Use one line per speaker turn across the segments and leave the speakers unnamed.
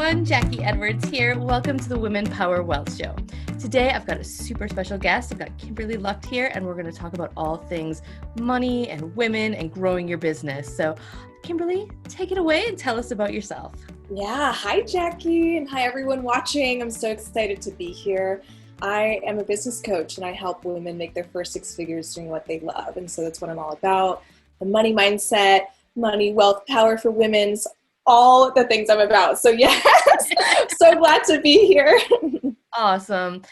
everyone, Jackie Edwards here. Welcome to the Women Power Wealth Show. Today I've got a super special guest. I've got Kimberly Lucht here, and we're going to talk about all things money and women and growing your business. So Kimberly, take it away and tell us about yourself.
Yeah, hi Jackie, and hi everyone watching. I'm so excited to be here. I am a business coach and I help women make their first six figures doing what they love. And so that's what I'm all about. The money mindset, money, wealth, power for women's, all the things I'm about. So yes, so glad to be here.
Awesome.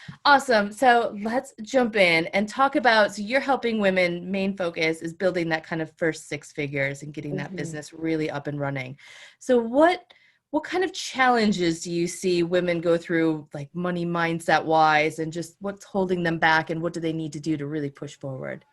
So let's jump in and talk about, so you're helping women, main focus is building that kind of first six figures and getting that business really up and running. So what kind of challenges do you see women go through, like money mindset wise, and just what's holding them back and what do they need to do to really push forward?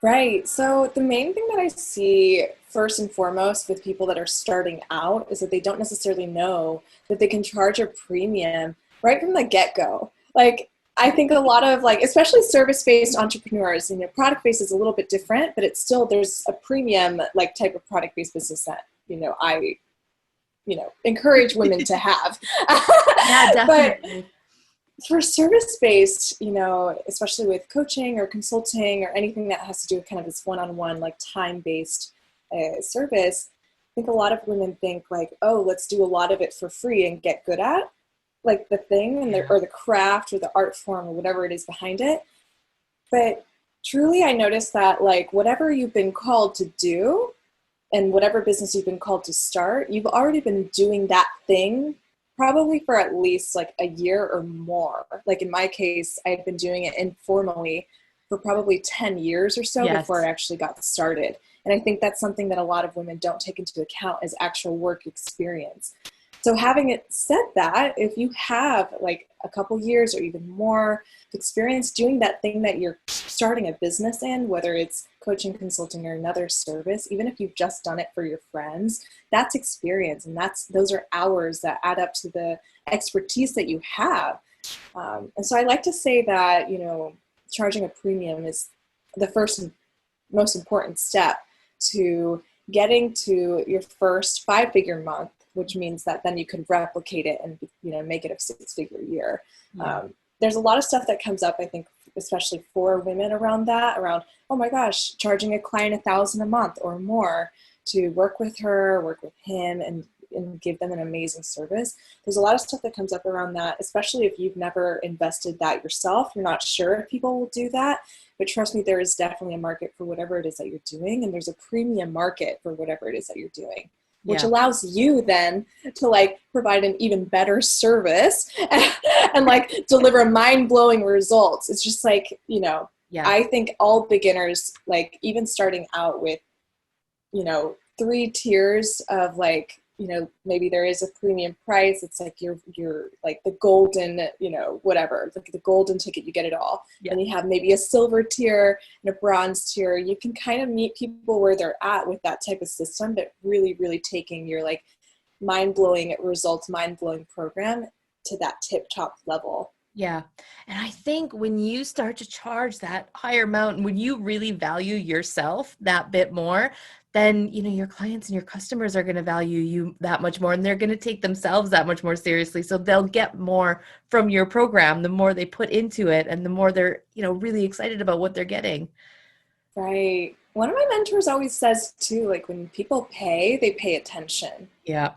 Right. So the main thing that I see first and foremost with people that are starting out is that they don't necessarily know that they can charge a premium right from the get-go. Like, I think a lot of especially service-based entrepreneurs, product-based is a little bit different, but it's still, there's a premium type of product-based business that, I encourage women to have.
Yeah, definitely.
But for service-based, especially with coaching or consulting or anything that has to do with kind of this one-on-one, time-based service, I think a lot of women think oh, let's do a lot of it for free and get good at the thing and or the craft or the art form or whatever it is behind it. But truly, I noticed that whatever you've been called to do and whatever business you've been called to start, you've already been doing that thing probably for at least a year or more. In my case, I had been doing it informally for probably 10 years or so before I actually got started. And I think that's something that a lot of women don't take into account as actual work experience. So having it said that, if you have a couple years or even more experience doing that thing that you're starting a business in, whether it's coaching, consulting, or another service, even if you've just done it for your friends, that's experience. And those are hours that add up to the expertise that you have. And so I like to say that, charging a premium is the first and most important step to getting to your first 5-figure month, which means that then you can replicate it and, make it a 6-figure year.
Yeah.
There's a lot of stuff that comes up, I think, especially for women around, oh my gosh, charging a client $1,000 a month or more to work with her, work with him, and give them an amazing service. There's a lot of stuff that comes up around that, especially if you've never invested that yourself. You're not sure if people will do that, but trust me, there is definitely a market for whatever it is that you're doing, and there's a premium market for whatever it is that you're doing, which allows you then to provide an even better service and deliver mind-blowing results. It's just I think all beginners, even starting out with, 3 tiers of maybe there is a premium price. It's you're the golden, whatever, the golden ticket, you get it all. Yeah. And you have maybe a silver tier and a bronze tier. You can kind of meet people where they're at with that type of system, but really, really taking your mind-blowing results, mind-blowing program to that tip-top level.
Yeah. And I think when you start to charge that higher amount, when you really value yourself that bit more, then, your clients and your customers are going to value you that much more, and they're going to take themselves that much more seriously. So they'll get more from your program, the more they put into it and the more they're, really excited about what they're getting.
Right. One of my mentors always says too, when people pay, they pay attention.
Yeah.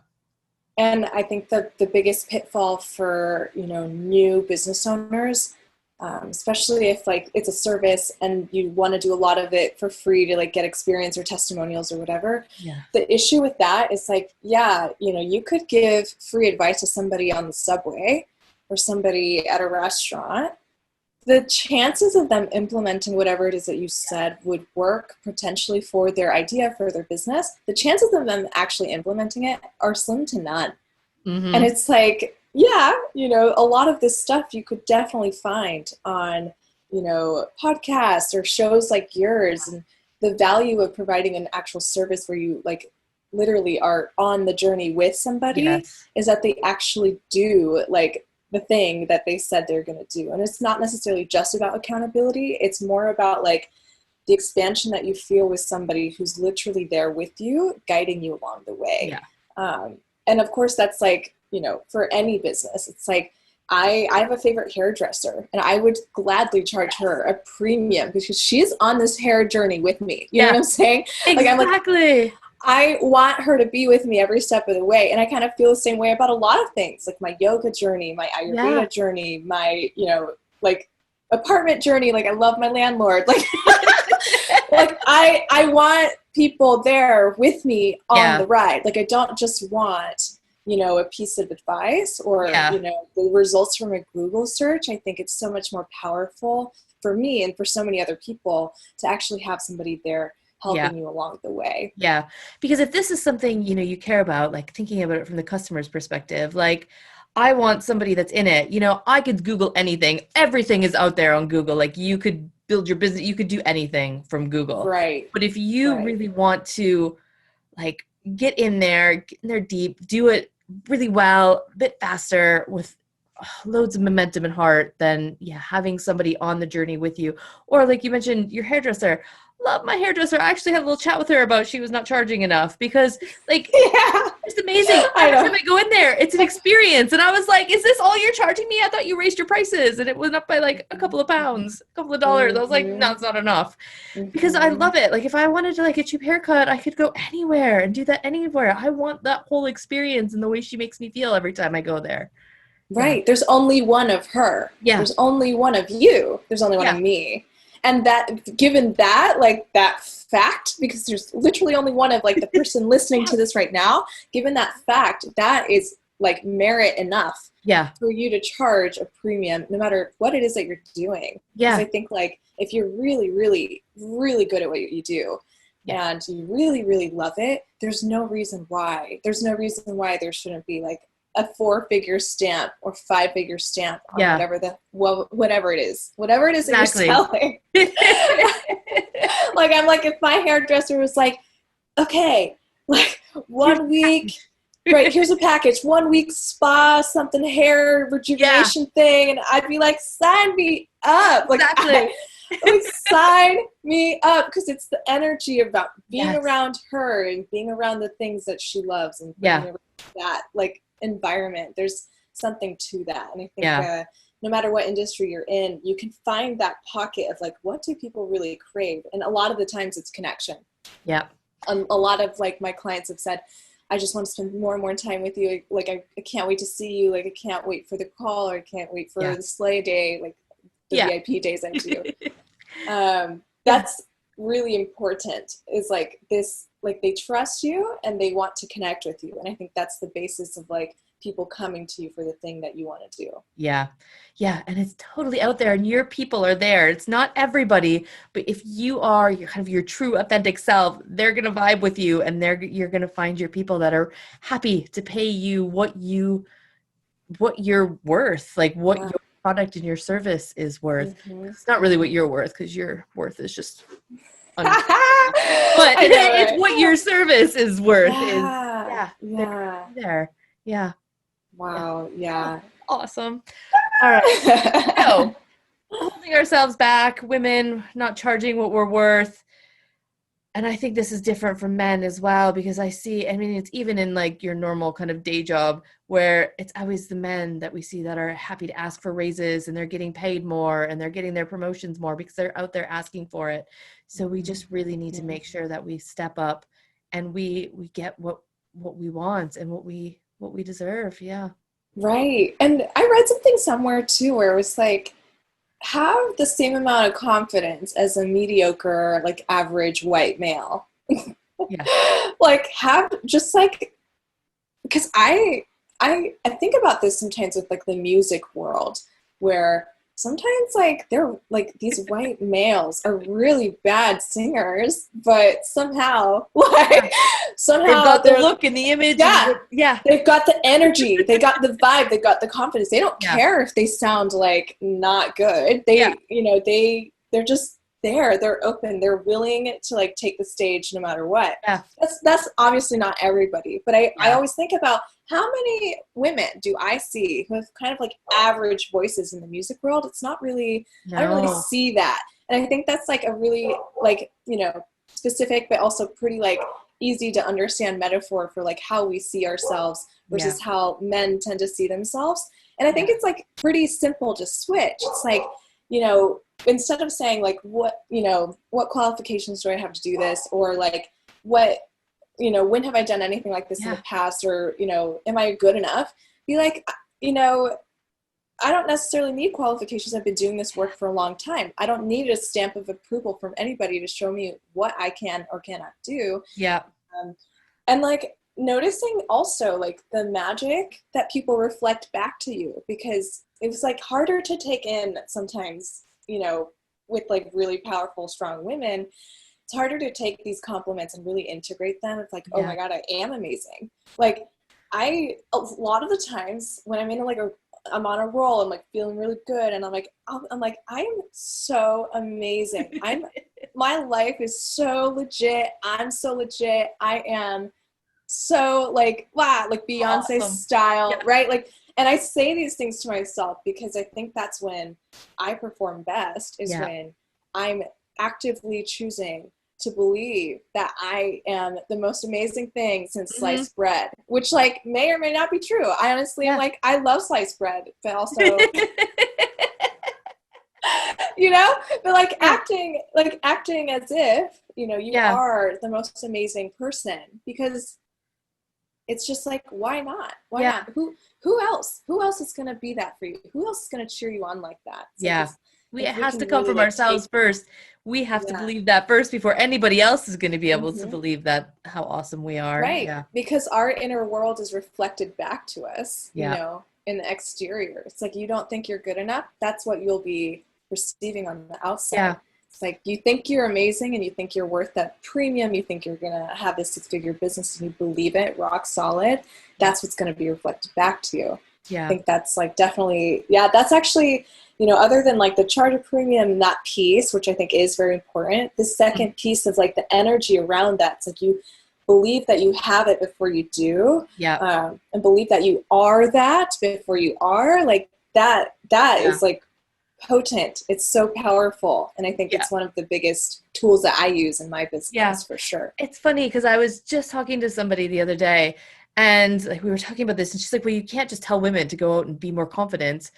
And I think the biggest pitfall for, new business owners, especially if it's a service and you want to do a lot of it for free to get experience or testimonials or whatever. Yeah. The issue with that is you could give free advice to somebody on the subway or somebody at a restaurant. The chances of them implementing whatever it is that you said would work potentially for their idea, for their business, the chances of them actually implementing it are slim to none. Mm-hmm. And it's a lot of this stuff you could definitely find on, podcasts or shows like yours, and the value of providing an actual service where you literally are on the journey with somebody is that they actually do the thing that they said they're going to do. And it's not necessarily just about accountability. It's more about the expansion that you feel with somebody who's literally there with you, guiding you along the way. Yeah. And of course that's for any business. It's like, I have a favorite hairdresser, and I would gladly charge her a premium because she's on this hair journey with me. You know what I'm saying?
Exactly.
Like, I want her to be with me every step of the way. And I kind of feel the same way about a lot of things, like my yoga journey, my Ayurveda journey, my, like apartment journey. Like, I love my landlord. Like, like I want people there with me on the ride. Like, I don't just want, a piece of advice or, the results from a Google search. I think it's so much more powerful for me and for so many other people to actually have somebody there helping you along the way.
Yeah. Because if this is something, you care about, like thinking about it from the customer's perspective, like I want somebody that's in it. I could Google anything. Everything is out there on Google. Like, you could build your business, you could do anything from Google.
Right.
But if you really want to like get in there deep, do it really well, a bit faster with loads of momentum and heart, then having somebody on the journey with you. Or like you mentioned, your hairdresser. Love my hairdresser. I actually had a little chat with her about she was not charging enough because like it's amazing. Every time I go in there, it's an experience. And I was like, is this all you're charging me? I thought you raised your prices. And it went up by like a couple of pounds, a couple of dollars. I was like, no, it's not enough. Because I love it. Like, if I wanted to like a cheap haircut, I could go anywhere and do that anywhere. I want that whole experience and the way she makes me feel every time I go there.
Right. Yeah. There's only one of her. Yeah. There's only one of you. There's only one of me. And that, given that, like that fact, because there's literally only one of like the person listening to this right now, given that fact, that is like merit enough for you to charge a premium, no matter what it is that you're doing. Yeah. Because I think like if you're really, really, really good at what you do and you really, really love it, there's no reason why there shouldn't be like a 4-figure stamp or 5-figure stamp on whatever it is that you're selling. Like, I'm like, if my hairdresser was like, okay, like 1 week, right, here's a package, 1 week spa, something hair rejuvenation thing. And I'd be like, sign me up. Like, like, sign me up, because it's the energy about being around her and being around the things that she loves and being around that, like, environment. There's something to that. And I think no matter what industry you're in, you can find that pocket of like, what do people really crave? And a lot of the times it's connection. Yeah. A lot of like my clients have said, I just want to spend more and more time with you. Like, I can't wait to see you. Like, I can't wait for the call, or I can't wait for the sleigh day, like the VIP days I'm due. That's really important, is like this, like they trust you and they want to connect with you. And I think that's the basis of like people coming to you for the thing that you want to do. Yeah. Yeah. And it's totally out there and your people are there. It's not everybody, but if you are your kind of your true authentic self, they're going to vibe with you, and you're going to find your people that are happy to pay you what you're worth, like what your product and your service is worth. It's not really what you're worth, because your worth is just but it's what your service is worth. There. Yeah. Wow. Yeah. Awesome. All right. So, holding ourselves back, women not charging what we're worth. And I think this is different from men as well, because it's even in like your normal kind of day job, where it's always the men that we see that are happy to ask for raises, and they're getting paid more, and they're getting their promotions more because they're out there asking for it. So we just really need to make sure that we step up and we get what we want and what we deserve. Yeah. Right. And I read something somewhere too, where it was like, have the same amount of confidence as a mediocre, like average white male. Yeah. Like, have just like, because I think about this sometimes with like the music world, where sometimes like they're like these white males are really bad singers, but somehow they've got the look and the image. Yeah. They've got the energy, they got the vibe, they got the confidence. They don't care if they sound like not good. They're just there. They're open. They're willing to like take the stage no matter what. Yeah. That's obviously not everybody, but I always think about how many women do I see who have kind of like average voices in the music world. It's not really, I don't really see that. And I think that's like a really like, specific, but also pretty like easy to understand metaphor for like how we see ourselves versus how men tend to see themselves. And I think it's like pretty simple to switch. It's like, you know, instead of saying like, what, you know, what qualifications do I have to do this? Or like, what, you know, when have I done anything like this in the past? Or, you know, am I good enough? Be like, you know, I don't necessarily need qualifications. I've been doing this work for a long time. I don't need a stamp of approval from anybody to show me what I can or cannot do.
Yeah.
And like noticing also like the magic that people reflect back to you, because it was like harder to take in sometimes, you know, with like really powerful, strong women. It's harder to take these compliments and really integrate them. It's like, oh my God, I am amazing. Like a lot of the times when I'm in like I'm on a roll, I'm like feeling really good. And I'm like, I am so amazing. My life is so legit. I'm so legit. I am so like, wow, like Beyonce style, right? Like, and I say these things to myself because I think that's when I perform best, is when I'm actively choosing to believe that I am the most amazing thing since sliced bread, which like may or may not be true. I honestly am like, I love sliced bread, but also, you know, but like acting as if, you know, you are the most amazing person, because it's just like, why not? Why not? Who else is going to be that for you? Who else is going to cheer you on like that? So
it has to come from ourselves first. We have to believe that first before anybody else is going to be able to believe that how awesome we are.
Right. Yeah. Because our inner world is reflected back to us, you know, in the exterior. It's like, you don't think you're good enough. That's what you'll be receiving on the outside. Yeah. It's like, you think you're amazing and you think you're worth that premium. You think you're going to have this 6-figure business and you believe it rock solid. That's what's going to be reflected back to you. Yeah. I think that's like definitely, that's actually, you know, other than like the charter premium, that piece, which I think is very important, the second piece is like the energy around that. It's like you believe that you have it before you do, and believe that you are that before you are, like that is like potent. It's so powerful. And I think it's one of the biggest tools that I use in my business for sure.
It's funny because I was just talking to somebody the other day, and like we were talking about this, and she's like, well, you can't just tell women to go out and be more confident.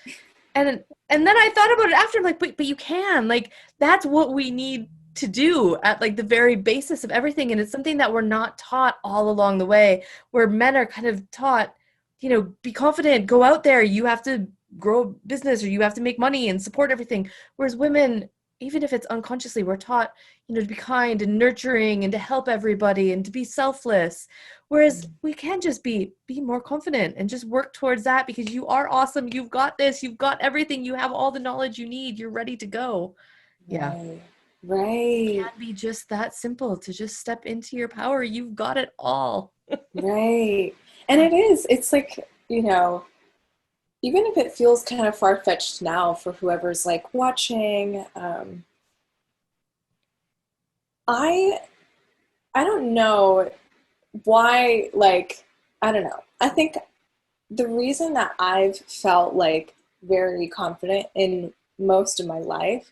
And then I thought about it after, I'm like, but you can, like, that's what we need to do at like the very basis of everything. And it's something that we're not taught all along the way, where men are kind of taught, you know, be confident, go out there, you have to grow a business or you have to make money and support everything. Whereas women, even if it's unconsciously, we're taught, you know, to be kind and nurturing and to help everybody and to be selfless. Whereas we can just be more confident and just work towards that, because you are awesome. You've got this. You've got everything. You have all the knowledge you need. You're ready to go. Yeah.
Right.
It can be just that simple to just step into your power. You've got it all.
Right. And it's like, you know, even if it feels kind of far-fetched now for whoever's like watching, I don't know why, like, I don't know. I think the reason that I've felt like very confident in most of my life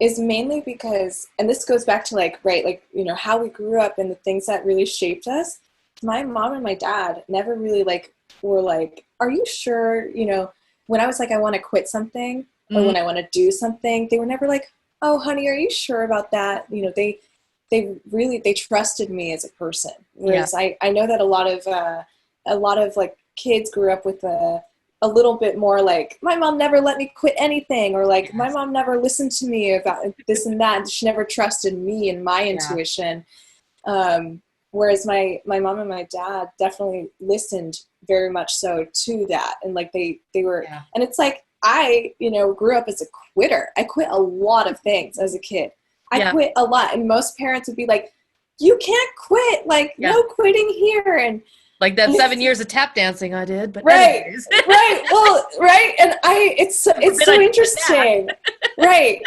is mainly because, and this goes back to like, right, like, you know, how we grew up and the things that really shaped us. My mom and my dad never really like were like, are you sure, you know, when I was like, I want to quit something or when I want to do something, they were never like, oh honey, are you sure about that? You know, they trusted me as a person. Whereas I know that a lot of like kids grew up with a little bit more like, my mom never let me quit anything, or like my mom never listened to me about this and that. She never trusted me and my intuition. Whereas my mom and my dad definitely listened very much so to that. And like they were, and it's like, I, you know, grew up as a quitter. I quit a lot of things as a kid. I quit a lot. And most parents would be like, you can't quit, like no quitting here. And
like that 7 years of tap dancing I did, but
right,
anyways.
right. Well, right. And it's so interesting. Right.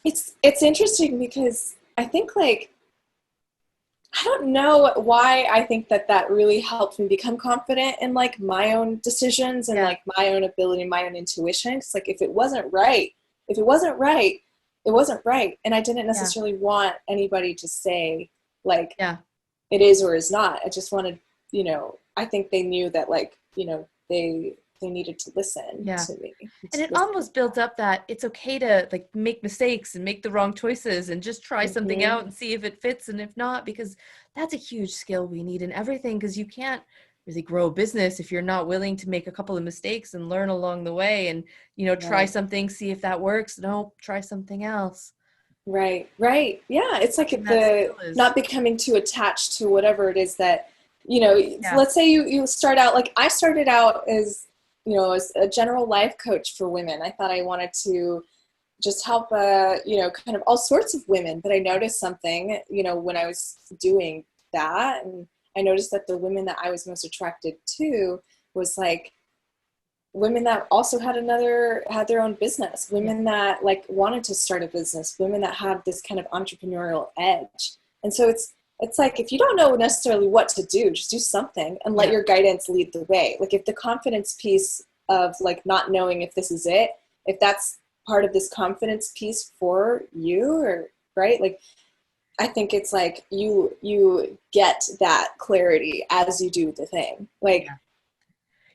It's interesting because I think like, I don't know why I think that really helped me become confident in like my own decisions and like my own ability, my own intuition. It's like, if it wasn't right, it wasn't right. And I didn't necessarily want anybody to say, Like,
Yeah.
it is or is not. I just wanted, I think they knew that, like, they needed to listen
Yeah.
to me.
And
To
it
listen.
almost built up that it's okay to like make mistakes and make the wrong choices and just try something
Mm-hmm.
out and see if it fits and if not, because that's a huge skill we need in everything, because you can't really grow a business if you're not willing to make a couple of mistakes and learn along the way and, try
Right.
something, see if that works. No, try something else.
Right. Right. Yeah. It's like
And that
the
skill is,
not becoming too attached to whatever it is that,
yeah,
let's say you start out, like I started out as, as a general life coach for women. I thought I wanted to just help, kind of all sorts of women. But I noticed something, when I was doing that, and I noticed that the women that I was most attracted to was like women that also had their own business,
yeah,
women that like wanted to start a business, women that had this kind of entrepreneurial edge. And so it's like, if you don't know necessarily what to do, just do something and let
yeah,
your guidance lead the way. Like, if the confidence piece of like not knowing if this is it, if that's part of this confidence piece for you, or right, like, I think it's like you get that clarity as you do the thing, like,
yeah,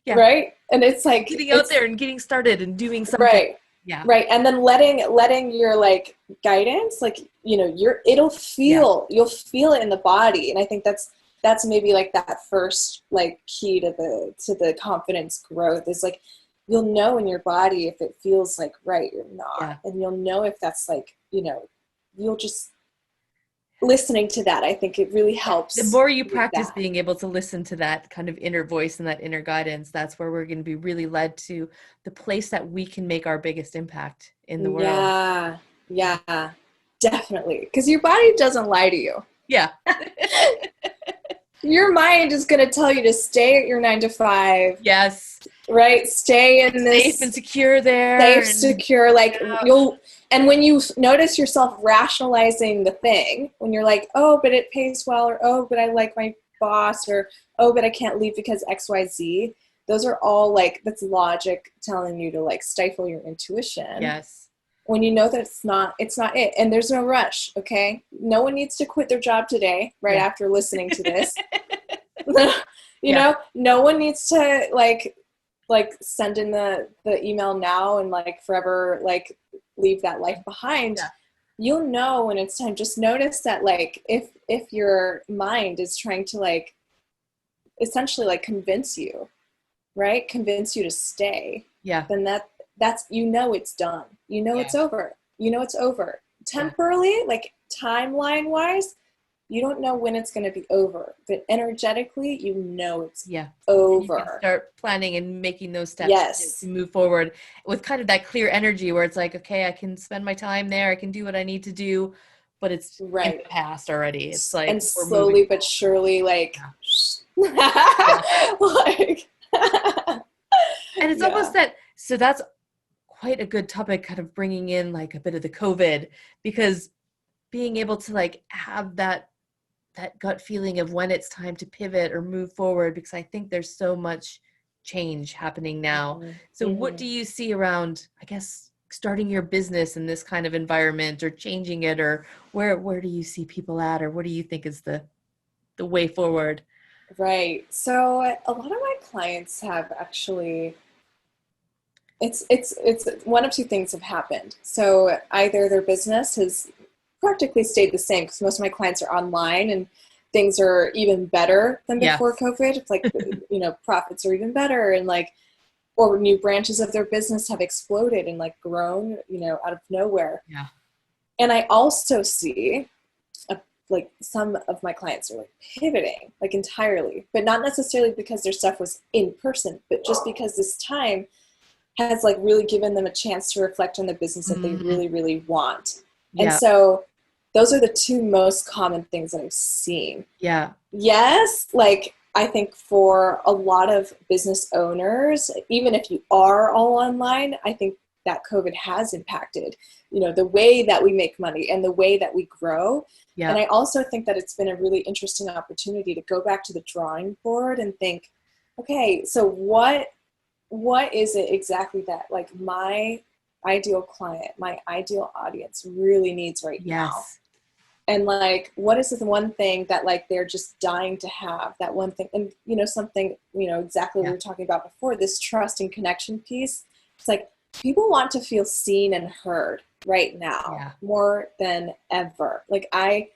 yeah.
right, and it's like
Getting out
it's
there and getting started and doing something.
right,
Yeah,
right, and then letting your like guidance, like, it'll
yeah,
feel, you'll feel it in the body. And I think that's maybe like that first like key to the confidence growth, is like, you'll know in your body if it feels like right or
yeah.
not, and you'll know if that's like, you'll just, listening to that, I think it really
Yeah. The
helps
more you
with
practice
that.
being able to listen to that kind of inner voice and that inner guidance, that's where we're going to be really led to the place that we can make our biggest impact in the world.
Yeah, yeah, definitely, because your body doesn't lie to you.
Yeah.
Your mind is going to tell you to stay at your 9 to 5,
Yes.
right? Stay in
It's safe and
this
secure there.
safe,
And
secure, like,
yeah,
and when you notice yourself rationalizing the thing, when you're like, oh, but it pays well, or oh, but I like my boss, or oh, but I can't leave because XYZ, those are all like, that's logic telling you to like stifle your intuition.
yes.
When you know that it's not it, and there's no rush. Okay, no one needs to quit their job today right
Yeah.
after listening to this.
Yeah.
No one needs to like send in the email now and like forever like leave that life behind.
Yeah.
You'll know when it's time. Just notice that, like, if your mind is trying to like essentially like convince you, right, convince you to stay,
Yeah.
then that's, it's done.
Yeah.
It's over. It's over
Yeah.
temporarily, like timeline wise. You don't know when it's going to be over, but energetically, it's
Yeah. And you can
over.
start planning and making those steps to
Yes.
move forward with kind of that clear energy where it's like, okay, I can spend my time there. I can do what I need to do, but it's in
Right.
the past already. It's like
And
we're moving
slowly but
forward.
surely, like,
Yeah. Yeah.
like,
And it's almost
yeah.
that, so that's quite a good topic, kind of bringing in like a bit of the COVID, because being able to like have that gut feeling of when it's time to pivot or move forward, because I think there's so much change happening now.
Mm-hmm.
So what
Mm-hmm.
do you see around, I guess, starting your business in this kind of environment or changing it, or where do you see people at, or what do you think is the way forward?
Right. So a lot of my clients have actually, it's one of two things have happened. So either their business has practically stayed the same, because most of my clients are online and things are even better than before
Yes.
COVID. It's like, profits are even better, and like, or new branches of their business have exploded and like grown, out of nowhere.
Yeah.
And I also see like some of my clients are like pivoting like entirely, but not necessarily because their stuff was in person, but just because this time has like really given them a chance to reflect on the business that they
Mhm.
really, really want. And
Yeah.
so those are the two most common things that I've seen.
Yeah.
Yes, like I think for a lot of business owners, even if you are all online, I think that COVID has impacted, the way that we make money and the way that we grow. And
Yeah.
I also think that it's been a really interesting opportunity to go back to the drawing board and think, okay, so what is it exactly that like my ideal client, my ideal audience really needs right now?
Yes.
And like, what is the one thing that like they're just dying to have, that one thing? And something, exactly what we were talking about before, this trust and connection piece. It's like people want to feel seen and heard right now more than ever. Like I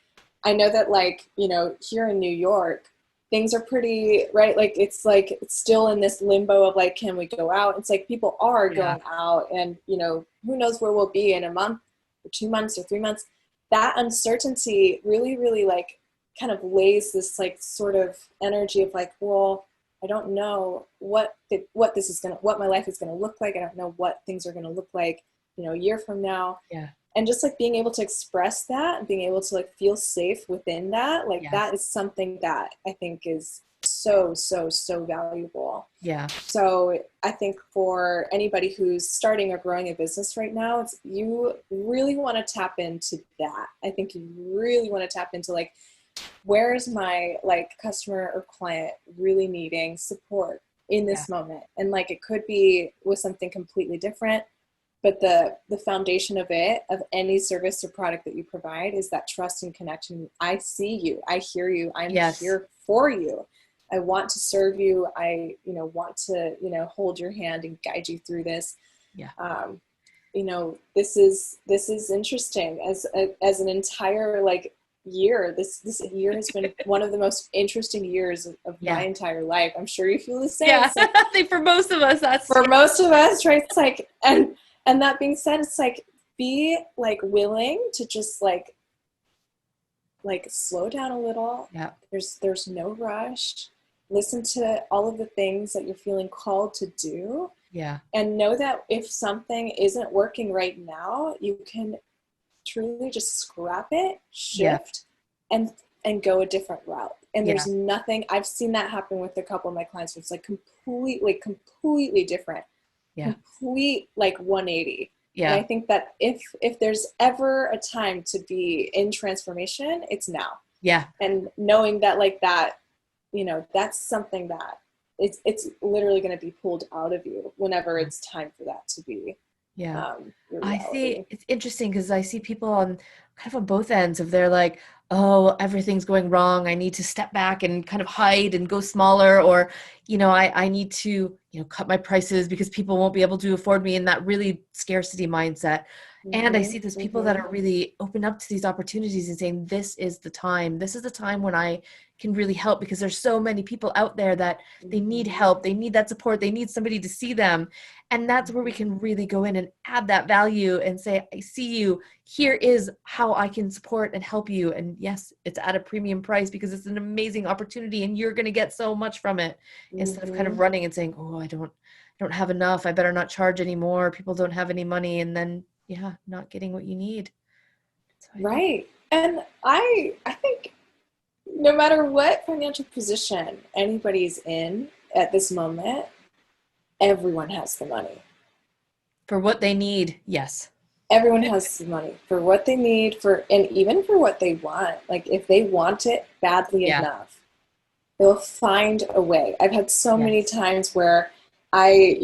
know that like, here in New York, things are pretty, right? Like it's still in this limbo of like, can we go out? It's like people are going out, and who knows where we'll be in a month or 2 months or 3 months. That uncertainty really, really like kind of lays this like sort of energy of like, well, I don't know what my life is gonna look like. I don't know what things are gonna look like, a year from now.
Yeah.
And just like being able to express that and being able to like feel safe within that, like that is something that I think is so, so, so valuable.
Yeah.
So I think for anybody who's starting or growing a business right now, you really want to tap into that. I think you really want to tap into like, where is my like customer or client really needing support in this moment? And like, it could be with something completely different, but the foundation of any service or product that you provide is that trust and connection. I see you, I hear you, I'm here for you. I want to serve you. I, want to, hold your hand and guide you through this.
Yeah.
This is interesting as an entire like year. This year has been one of the most interesting years of my entire life. I'm sure you feel the same.
Yeah. I think for most of us,
most of us, right? It's like, and that being said, it's like, be like willing to just like slow down a little.
Yeah.
There's no rush. Listen to all of the things that you're feeling called to do.
Yeah.
And know that if something isn't working right now, you can truly just scrap it, shift, and go a different route. And there's nothing, I've seen that happen with a couple of my clients where it's like completely different. Yeah. Complete like 180. Yeah. And I think that if there's ever a time to be in transformation, it's now. Yeah. And knowing that like that, that's something that it's literally going to be pulled out of you whenever it's time for that to be.
Yeah. I see. It's interesting because I see people on both ends of they're like, oh, everything's going wrong. I need to step back and kind of hide and go smaller, or, I need to, cut my prices because people won't be able to afford me, in that really scarcity mindset. Mm-hmm. And I see those people that are really open up to these opportunities and saying, this is the time. This is the time when I can really help, because there's so many people out there that they need help. They need that support. They need somebody to see them. And that's where we can really go in and add that value and say, I see you. Here is how I can support and help you. And yes, it's at a premium price because it's an amazing opportunity and you're going to get so much from it. Mm-hmm. Instead of kind of running and saying, oh, I don't have enough. I better not charge anymore. People don't have any money. And then, not getting what you need.
Right. And I think no matter what financial position anybody's in at this moment, everyone has the money.
For what they need, yes.
Everyone has the money for what they need, and even for what they want. Like if they want it badly enough, they'll find a way. I've had so many times where I,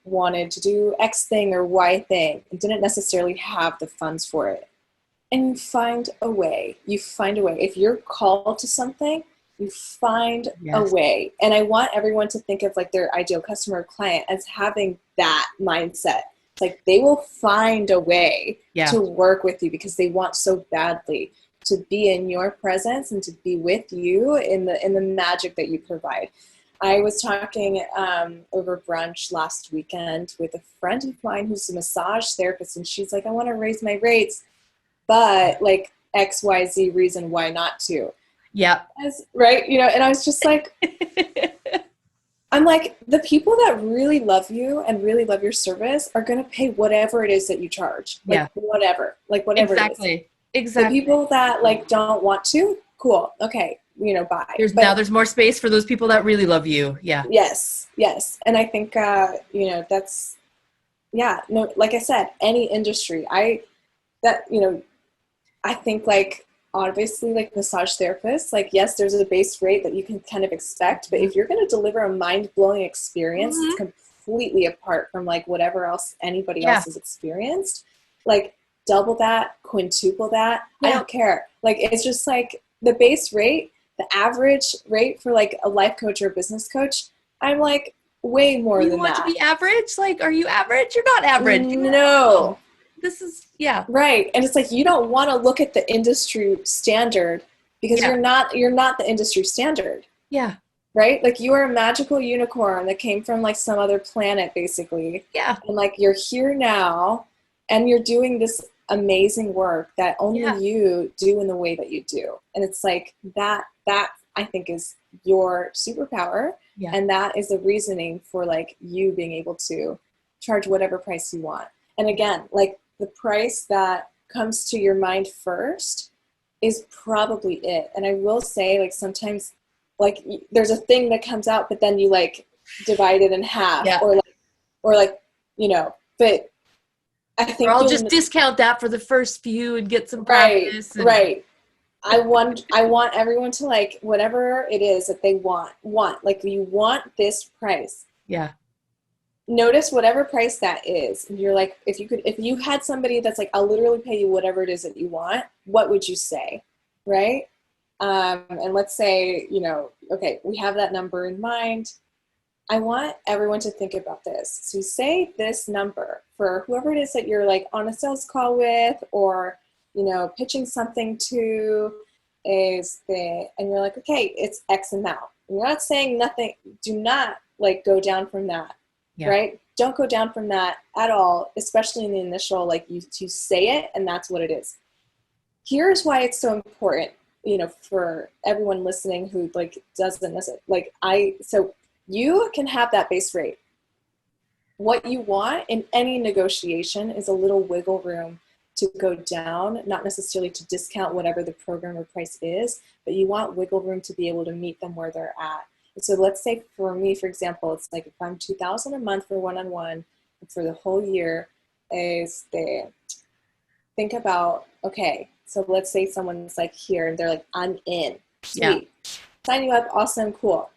wanted to do X thing or Y thing and didn't necessarily have the funds for it. And you find a way. If you're called to something, you find a way. And I want everyone to think of like their ideal customer or client as having that mindset. It's like they will find a way to work with you because they want so badly to be in your presence and to be with you in the magic that you provide. I was talking over brunch last weekend with a friend of mine who's a massage therapist, and she's like, I want to raise my rates, but like XYZ reason why not to. Yeah. Right. And I was just like, I'm like, the people that really love you and really love your service are going to pay whatever it is that you charge. Whatever
exactly.
it is.
Exactly.
The people that like don't want to, cool. Okay. Bye.
There's more space for those people that really love you. Yeah.
Yes. And I think, that's, like I said, any industry, I think like, obviously like massage therapists, like, yes, there's a base rate that you can kind of expect, but if you're going to deliver a mind-blowing experience, it's completely apart from like whatever else anybody else has experienced. Like double that, quintuple that.
Yeah.
I don't care. Like, it's just like the base rate, the average rate for like a life coach or a business coach, I'm like way more
You
than
want to
that.
be average? Like, are you average? You're not average.
No.
This is, yeah.
Right. And it's like, you don't want to look at the industry standard because
Yeah.
you're not the industry standard.
Yeah.
Right? Like, you are a magical unicorn that came from like some other planet, basically.
Yeah.
And like, you're here now and you're doing this amazing work that only
Yeah.
you do in the way that you do. And it's like that I think is your superpower.
Yeah.
And that is the reasoning for like you being able to charge whatever price you want. And again, like, the price that comes to your mind first is probably it. And I will say, like, sometimes like there's a thing that comes out, but then you like divide it in half,
Yeah.
or like, you know, but I think
I'll just discount that for the first few and get some
right,
practice.
right. I want everyone to like whatever it is that they want, like, you want this price.
Yeah.
Notice whatever price that is. And you're like, if you had somebody that's like, I'll literally pay you whatever it is that you want, what would you say? Right? And let's say, you know, okay, we have that number in mind. I want everyone to think about this. So you say this number for whoever it is that you're like on a sales call with, or, you know, pitching something to, and you're like, okay, it's X amount. And you're not saying nothing. Do not like go down from that. Yeah. Right? Don't go down from that at all, especially in the initial, like, you say it and that's what it is. Here's why it's so important, you know, for everyone listening who like doesn't listen. Like, so you can have that base rate. What you want in any negotiation is a little wiggle room to go down, not necessarily to discount whatever the program or price is, but you want wiggle room to be able to meet them where they're at. So let's say for me, for example, it's like if I'm $2,000 a month for one-on-one for the whole year, think about, okay, so let's say someone's like here and they're like, I'm in, sweet, yeah. Sign you up, awesome, cool.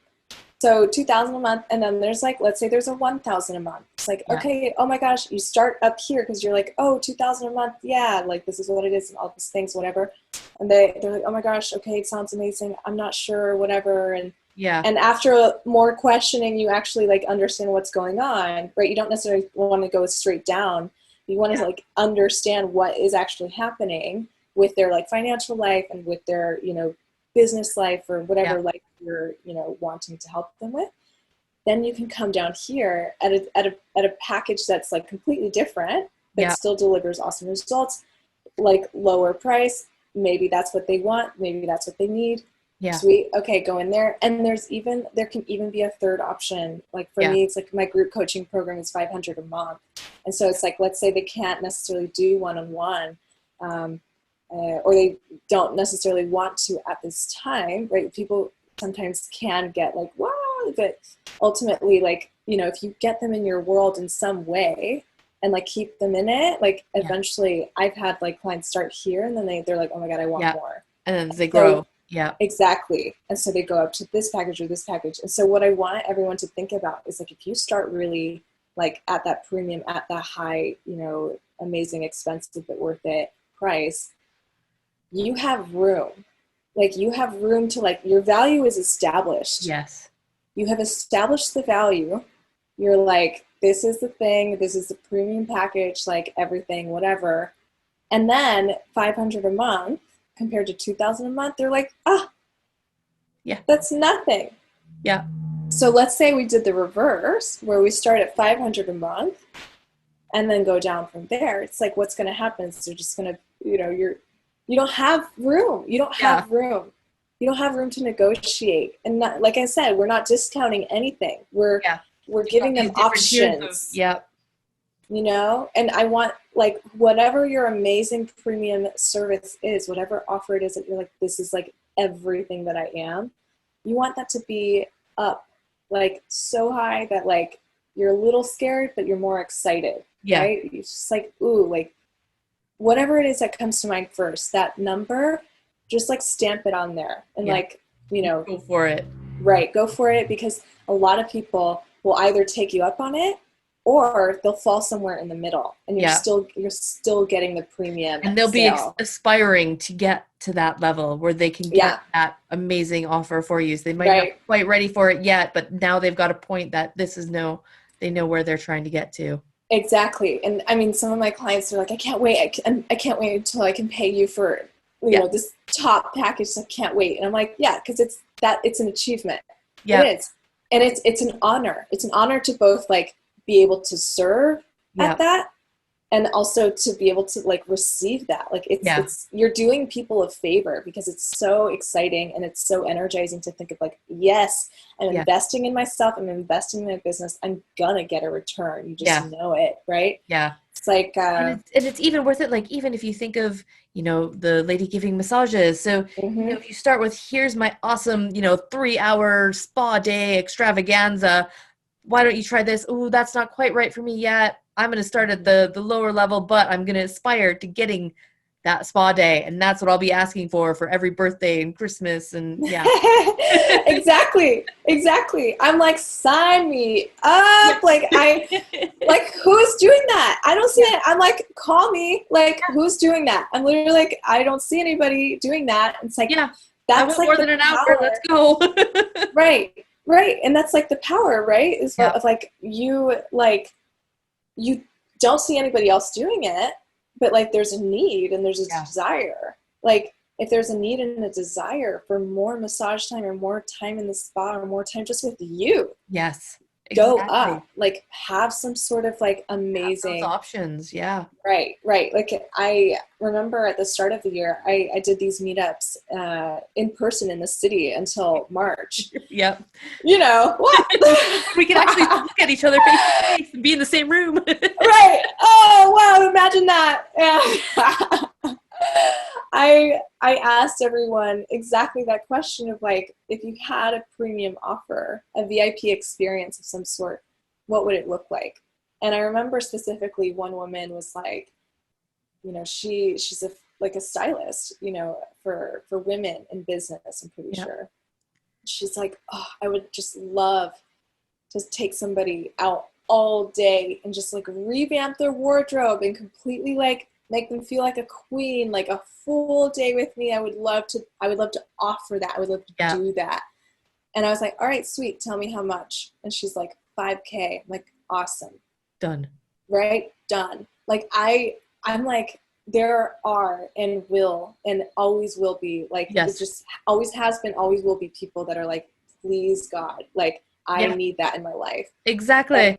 So $2,000 a month, and then there's like, let's say there's a $1,000 a month. It's like, yeah. Okay, oh my gosh, you start up here because you're like, oh, $2,000 a month, yeah, like this is what it is, and all these things, whatever. And they're like, oh my gosh, okay, it sounds amazing. I'm not sure, whatever, and yeah. And after more questioning, you actually like understand what's going on, right? You don't necessarily want to go straight down. You want to like understand what is actually happening with their like financial life and with their, you know, business life or whatever life you're, you know, wanting to help them with. Then you can come down here at a package that's like completely different, but still delivers awesome results, like lower price. Maybe that's what they want. Maybe that's what they need. Yeah. Sweet. Okay, go in there. And there can even be a third option. Like for me, it's like my group coaching program is $500 a month. And so it's like, let's say they can't necessarily do one-on-one, or they don't necessarily want to at this time, right? People sometimes can get like, wow, but ultimately, like, you know, if you get them in your world in some way and like keep them in it, like eventually I've had like clients start here and then they're like, oh my God, I want more.
And then they grow. So,
yeah, exactly. And so they go up to this package or this package. And so what I want everyone to think about is like, if you start really like at that premium, at that high, you know, amazing, expensive, but worth it price, you have room. Like you have room to like, your value is established.
Yes. You
have established the value. You're like, this is the thing, this is the premium package, like everything, whatever. And then $500 a month compared to $2,000 a month, they're like, that's nothing.
Yeah. So
let's say we did the reverse, where we start at $500 a month and then go down from there. It's like, what's going to happen is they're just going to, you know, you don't have room. You don't have room. You don't have room to negotiate. And not, like I said, we're not discounting anything. We're giving them options. You know, and I want like whatever your amazing premium service is, whatever offer it is that you're like, this is like everything that I am, you want that to be up like so high that like you're a little scared, but you're more excited. Right? It's just like, ooh, like whatever it is that comes to mind first, that number, just like stamp it on there and like, you know,
go for it.
Right. Go for it, because a lot of people will either take you up on it or they'll fall somewhere in the middle, and
Yeah.
you're still getting the premium
And they'll be
sale.
aspiring to get to that level where they can get
Yeah,
that amazing offer for you. So they might not be
right.
quite ready for it yet, but now they've got a point that they know where they're trying to get to.
Exactly. And I mean, some of my clients are like, I can't wait. I can't wait until I can pay you for,
Yeah.
this top package. I can't wait. And I'm like, yeah, because it's an achievement. It
Yeah.
is. And it's an honor. It's an honor to both like be able to serve
Yeah.
at that, and also to be able to like receive that. Like
Yeah.
it's you're doing people a favor, because it's so exciting and it's so energizing to think of like, yes, I'm
Yeah.
investing in myself, I'm investing in my business, I'm gonna get a return. You just
Yeah.
know it, right?
Yeah.
It's like
And it's even worth it. Like, even if you think of, the lady giving massages. So,
mm-hmm.
if you start with, here's my awesome, 3-hour spa day extravaganza. Why don't you try this? Oh, that's not quite right for me yet. I'm going to start at the lower level, but I'm going to aspire to getting that spa day. And that's what I'll be asking for every birthday and Christmas. And yeah.
Exactly. I'm like, sign me up.
Yeah.
Like, who's doing that? I don't see
Yeah.
it. I'm like, call me. Like, who's doing that? I'm literally like, I don't see anybody doing that. It's like,
Yeah. I
that's
want
like
more
the
than an hour.
power.
Let's go.
Right. And that's like the power, right? Is
Yeah.
of like, you don't see anybody else doing it, but like there's a need and there's a
Yeah.
desire. Like, if there's a need and a desire for more massage time or more time in the spa or more time just with you,
Yes.
go
Exactly.
up. Like, have some sort of like
Have those
amazing.
options. Yeah.
Right. Like, I remember at the start of the year, I did these meetups in person in the city until March.
Yep.
What?
We can actually look at each other face to face and be in the same room.
Right. Oh, wow. Imagine that. Yeah. I asked everyone exactly that question of like, if you had a premium offer, a VIP experience of some sort, what would it look like? And I remember specifically one woman was like, she's like a stylist, for women in business, I'm pretty
Yeah.
sure. She's like, oh, I would just love to take somebody out all day and just like revamp their wardrobe and completely like make them feel like a queen, like a full day with me. I would love to offer that. I would love to do that. And I was like, all right, sweet. Tell me how much. And she's like, 5K. I'm like, awesome.
Done.
Right? Done. Like, I'm like, there are and will and always will be, like,
Yes.
it just always has been, always will be people that are like, please God, like, I need that in my life.
Exactly.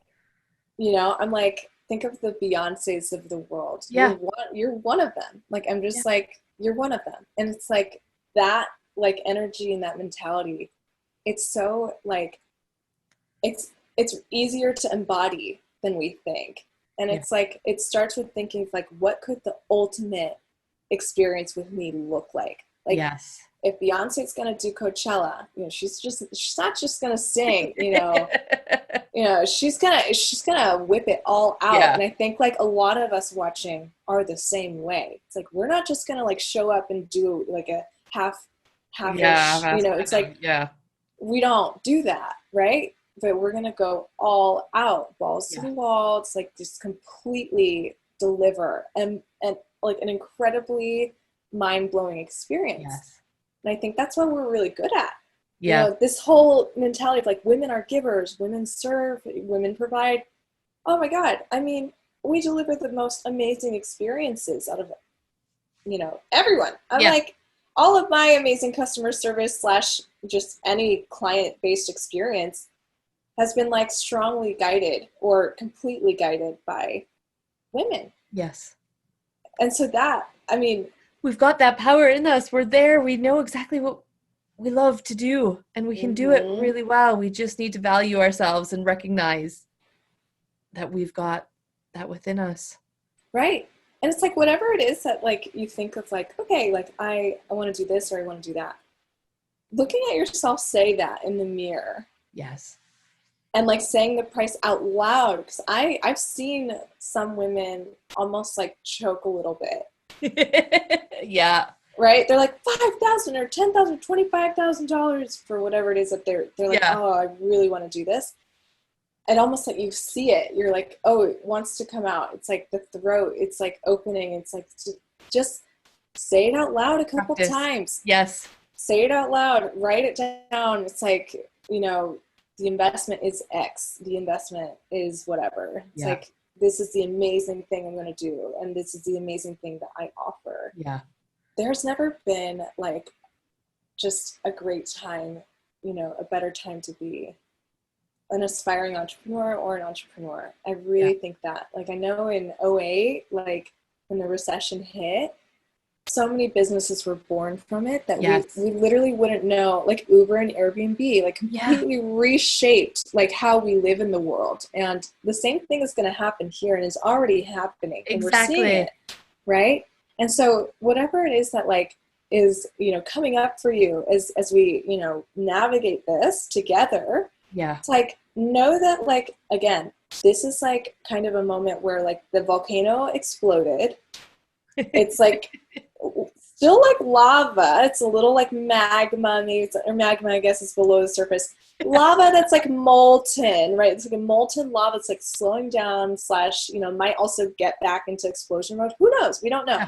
And, I'm like, think of the Beyoncés of the world.
Yeah.
You're one of them. Like, I'm just like, you're one of them. And it's like that, like, energy and that mentality. It's so like, it's easier to embody than we think. And it's like, it starts with thinking like, what could the ultimate experience with me look like? Like,
yes.
If Beyonce's going to do Coachella, she's not just going to sing, she's going to whip it all out.
Yeah.
And I think like a lot of us watching are the same way. It's like, we're not just going to like show up and do like a half-ish, it's like, we don't do that. Right. But we're going to go all out, balls to the wall. It's like, just completely deliver and like an incredibly mind-blowing experience.
Yes.
And I think that's what we're really good at.
Yeah.
This whole mentality of like, women are givers, women serve, women provide. Oh my God. I mean, we deliver the most amazing experiences out of, everyone. I'm like, all of my amazing customer service / just any client-based experience has been like strongly guided or completely guided by women.
Yes.
And so that, I mean,
we've got that power in us. We're there. We know exactly what we love to do, and we can do it really well. We just need to value ourselves and recognize that we've got that within us.
Right. And it's like, whatever it is that like you think of like, okay, like I want to do this or I want to do that. Looking at yourself say that in the mirror.
Yes.
And like saying the price out loud, because I've seen some women almost like choke a little bit.
Yeah.
Right? They're like $5,000 or $10,000, $25,000 for whatever it is that they're like, oh, I really want to do this. it almost like you see it. You're like, oh, it wants to come out. It's like the throat. It's like opening. It's like just say it out loud a couple
Practice.
times.
Yes.
Say it out loud. Write it down. It's like, the investment is X. The investment is whatever. It's
Yeah.
like, this is the amazing thing I'm going to do. And this is the amazing thing that I offer.
Yeah.
There's never been like just a great time, a better time to be an aspiring entrepreneur or an entrepreneur. I really think that. Like, I know in 2008, like when the recession hit, so many businesses were born from it that we literally wouldn't know, like Uber and Airbnb, like completely reshaped like how we live in the world. And the same thing is going to happen here and is already happening. And we're seeing it, right? And so whatever it is that like is, coming up for you as we, navigate this together, it's like, know that like, again, this is like kind of a moment where like the volcano exploded. It's like still like lava. It's a little like magma, or magma, I guess, is below the surface. Lava that's like molten, right? It's like a molten lava. It's like slowing down / might also get back into explosion mode. Who knows? We don't know.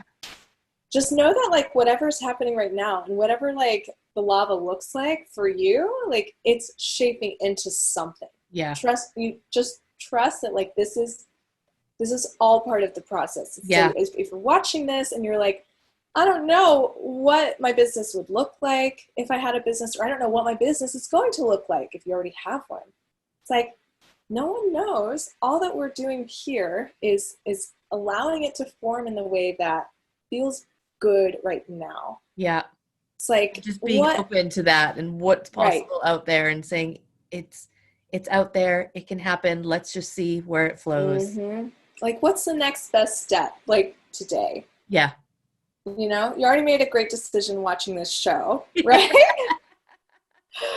Just know that like whatever's happening right now and whatever like the lava looks like for you, like it's shaping into something. Trust that like this is all part of the process. So if you're watching this and you're like, I don't know what my business would look like if I had a business, or I don't know what my business is going to look like if you already have one. It's like, no one knows. All that we're doing here is allowing it to form in the way that feels good right now.
Yeah.
It's like
just being open to that and what's possible out there and saying it's out there. It can happen. Let's just see where it flows.
Mm-hmm. Like, what's the next best step? Like today.
Yeah.
You already made a great decision watching this show, right?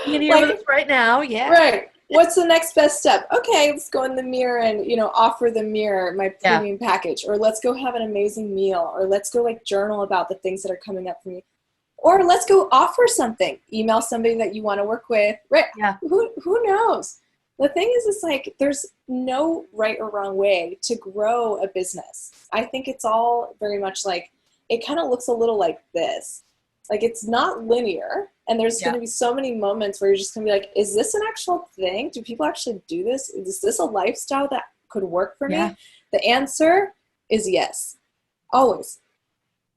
Being here with us right now. Yeah.
Right. What's the next best step? Okay, let's go in the mirror and, offer the mirror my premium package, or let's go have an amazing meal, or let's go like journal about the things that are coming up for me, or let's go offer something, email somebody that you want to work with, right?
Yeah.
Who knows? The thing is, it's like, there's no right or wrong way to grow a business. I think it's all very much like, it kind of looks a little like this. Like, it's not linear. And there's going to be so many moments where you're just going to be like, is this an actual thing? Do people actually do this? Is this a lifestyle that could work for me? The answer is yes. Always.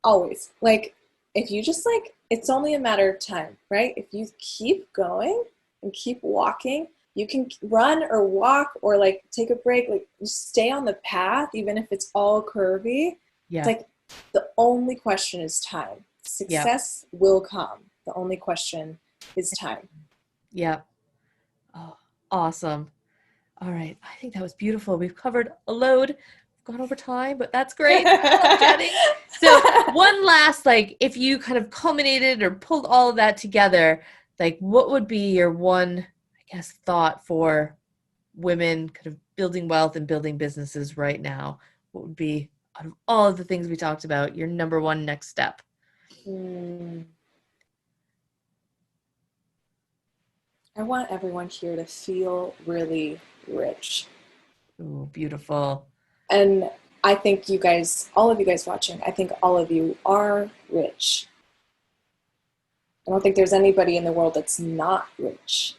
Always. Like, if you just like, it's only a matter of time, right? If you keep going and keep walking, you can run or walk or like take a break, like just stay on the path, even if it's all curvy. It's like, the only question is time. Success will come. The only question is time.
Yeah. Oh, awesome. All right. I think that was beautiful. We've covered a load. We've gone over time, but that's great. I love chatting. So one last, like, if you kind of culminated or pulled all of that together, like, what would be your one, I guess, thought for women kind of building wealth and building businesses right now? What would be, out of all of the things we talked about, your number one next step?
I want everyone here to feel really rich.
Ooh, beautiful.
And I think you guys, all of you guys watching, I think all of you are rich. I don't think there's anybody in the world that's not rich.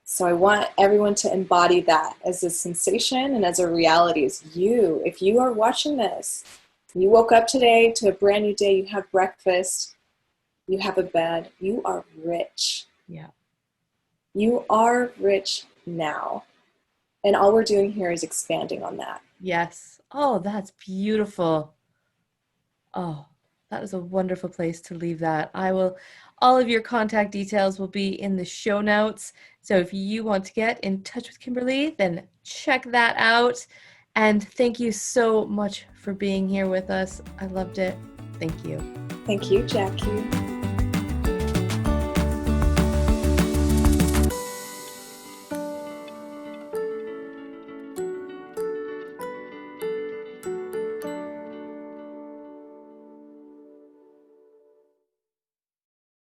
So I want everyone to embody that as a sensation and as a reality. As you, if you are watching this, you woke up today to a brand new day, you have breakfast, you have a bed, you are rich.
Yeah.
You are rich now. And all we're doing here is expanding on that.
Yes. Oh, that's beautiful. Oh, that is a wonderful place to leave that. All of your contact details will be in the show notes. So if you want to get in touch with Kimberly, then check that out. And thank you so much for being here with us. I loved it. Thank you.
Thank you, Jackie.